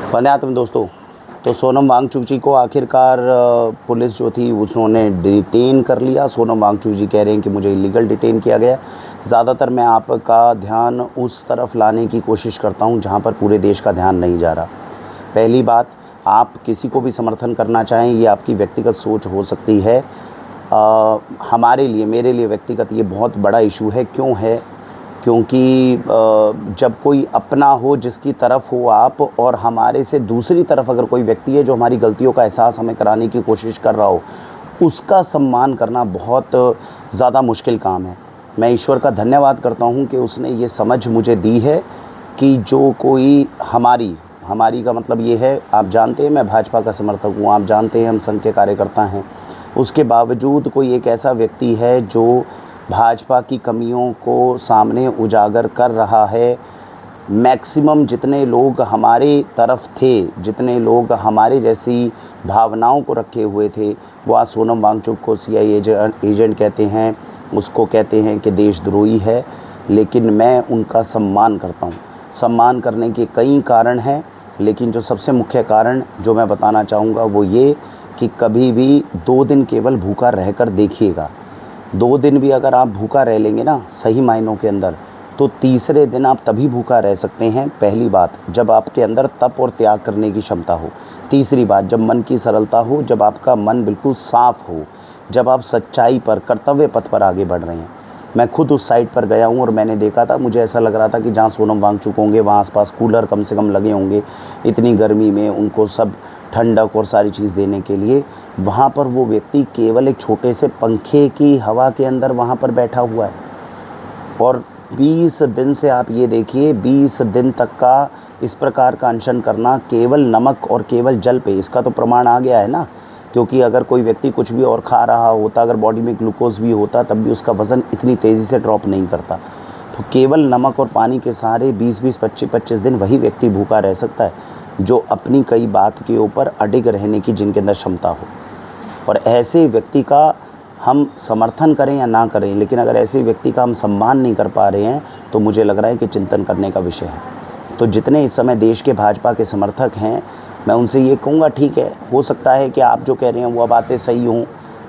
वंदे मातरम दोस्तों। तो सोनम वांगचुक जी को आखिरकार पुलिस जो थी उसने डिटेन कर लिया। सोनम वांगचुक जी कह रहे हैं कि मुझे इलीगल डिटेन किया गया। ज़्यादातर मैं आपका ध्यान उस तरफ लाने की कोशिश करता हूं जहां पर पूरे देश का ध्यान नहीं जा रहा। पहली बात, आप किसी को भी समर्थन करना चाहें, ये आपकी व्यक्तिगत सोच हो सकती है। हमारे लिए, मेरे लिए व्यक्तिगत ये बहुत बड़ा इशू है। क्यों है? क्योंकि जब कोई अपना हो, जिसकी तरफ हो आप, और हमारे से दूसरी तरफ अगर कोई व्यक्ति है जो हमारी गलतियों का एहसास हमें कराने की कोशिश कर रहा हो, उसका सम्मान करना बहुत ज़्यादा मुश्किल काम है। मैं ईश्वर का धन्यवाद करता हूँ कि उसने ये समझ मुझे दी है कि जो कोई हमारी का मतलब ये है, आप जानते हैं मैं भाजपा का समर्थक हूँ, आप जानते हैं हम संघ के कार्यकर्ता हैं। उसके बावजूद कोई एक ऐसा व्यक्ति है जो भाजपा की कमियों को सामने उजागर कर रहा है। मैक्सिमम जितने लोग हमारे तरफ थे, जितने लोग हमारे जैसी भावनाओं को रखे हुए थे, वो आज सोनम वांगचुक को सीआईए एजेंट कहते हैं, उसको कहते हैं कि देशद्रोही है। लेकिन मैं उनका सम्मान करता हूँ। सम्मान करने के कई कारण हैं, लेकिन जो सबसे मुख्य कारण जो मैं बताना चाहूँगा वो ये कि कभी भी 2 दिन केवल भूखा रहकर देखिएगा। 2 दिन भी अगर आप भूखा रह लेंगे ना सही मायनों के अंदर, तो तीसरे दिन आप तभी भूखा रह सकते हैं। पहली बात, जब आपके अंदर तप और त्याग करने की क्षमता हो। तीसरी बात, जब मन की सरलता हो, जब आपका मन बिल्कुल साफ़ हो, जब आप सच्चाई पर, कर्तव्य पथ पर आगे बढ़ रहे हैं। मैं खुद उस साइट पर गया हूँ और मैंने देखा था, मुझे ऐसा लग रहा था कि जहाँ सोनम वांगचुक होंगे वहाँ आसपास कूलर कम से कम लगे होंगे, इतनी गर्मी में उनको सब ठंडक और सारी चीज़ देने के लिए। वहाँ पर वो व्यक्ति केवल एक छोटे से पंखे की हवा के अंदर वहाँ पर बैठा हुआ है। और 20 दिन से आप ये देखिए, 20 दिन तक का इस प्रकार का अनशन करना केवल नमक और केवल जल पे, इसका तो प्रमाण आ गया है ना। क्योंकि अगर कोई व्यक्ति कुछ भी और खा रहा होता, अगर बॉडी में ग्लूकोज भी होता, तब भी उसका वज़न इतनी तेज़ी से ड्रॉप नहीं करता। तो केवल नमक और पानी के सहारे 20-20, 25-25 दिन वही व्यक्ति भूखा रह सकता है जो अपनी कई बात के ऊपर अडिग रहने की जिनके अंदर क्षमता हो। और ऐसे व्यक्ति का हम समर्थन करें या ना करें, लेकिन अगर ऐसे व्यक्ति का हम सम्मान नहीं कर पा रहे हैं तो मुझे लग रहा है कि चिंतन करने का विषय है। तो जितने इस समय देश के भाजपा के समर्थक हैं, मैं उनसे ये कहूँगा, ठीक है, हो सकता है कि आप जो कह रहे हैं वो बातें सही हों,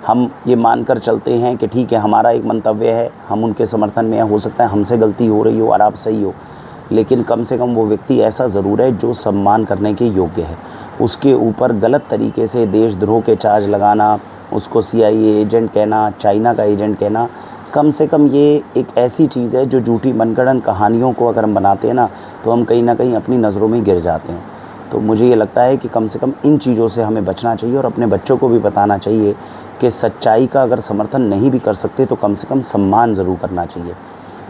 हम ये मानकर चलते हैं कि ठीक है, हमारा एक मंतव्य है, हम उनके समर्थन में, हो सकता है हमसे गलती हो रही हो और आप सही हो, लेकिन कम से कम वो व्यक्ति ऐसा ज़रूर है जो सम्मान करने के योग्य है। उसके ऊपर गलत तरीके से देशद्रोह के चार्ज लगाना, उसको सीआईए एजेंट कहना, चाइना का एजेंट कहना, कम से कम ये एक ऐसी चीज़ है जो झूठी मनगढ़ंत कहानियों को अगर हम बनाते हैं ना, तो हम कहीं ना कहीं अपनी नज़रों में गिर जाते हैं। तो मुझे ये लगता है कि कम से कम इन चीज़ों से हमें बचना चाहिए और अपने बच्चों को भी बताना चाहिए कि सच्चाई का अगर समर्थन नहीं भी कर सकते तो कम से कम सम्मान ज़रूर करना चाहिए।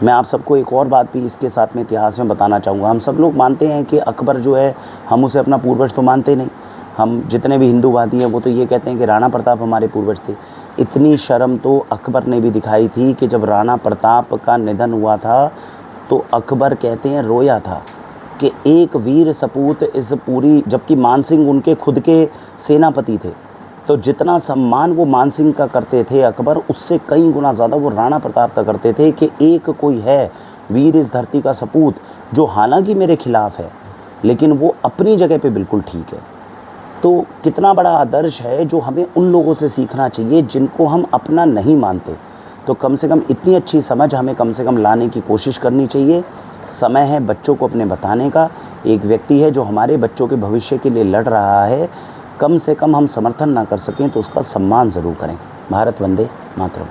मैं आप सबको एक और बात भी इसके साथ में इतिहास में बताना चाहूँगा। हम सब लोग मानते हैं कि अकबर जो है, हम उसे अपना पूर्वज तो मानते नहीं। हम जितने भी हिंदूवादी हैं वो तो ये कहते हैं कि राणा प्रताप हमारे पूर्वज थे। इतनी शर्म तो अकबर ने भी दिखाई थी कि जब राणा प्रताप का निधन हुआ था तो अकबर कहते हैं रोया था कि एक वीर सपूत इस पूरी, जबकि मान सिंह उनके खुद के सेनापति थे, तो जितना सम्मान वो मान सिंह का करते थे अकबर, उससे कई गुना ज़्यादा वो राणा प्रताप का करते थे कि एक कोई है वीर इस धरती का सपूत जो हालांकि मेरे खिलाफ है लेकिन वो अपनी जगह पे बिल्कुल ठीक है। तो कितना बड़ा आदर्श है जो हमें उन लोगों से सीखना चाहिए जिनको हम अपना नहीं मानते। तो कम से कम इतनी अच्छी समझ हमें कम से कम लाने की कोशिश करनी चाहिए। समय है बच्चों को अपने बताने का। एक व्यक्ति है जो हमारे बच्चों के भविष्य के लिए लड़ रहा है, कम से कम हम समर्थन ना कर सकें तो उसका सम्मान ज़रूर करें। भारत वंदे मातरम।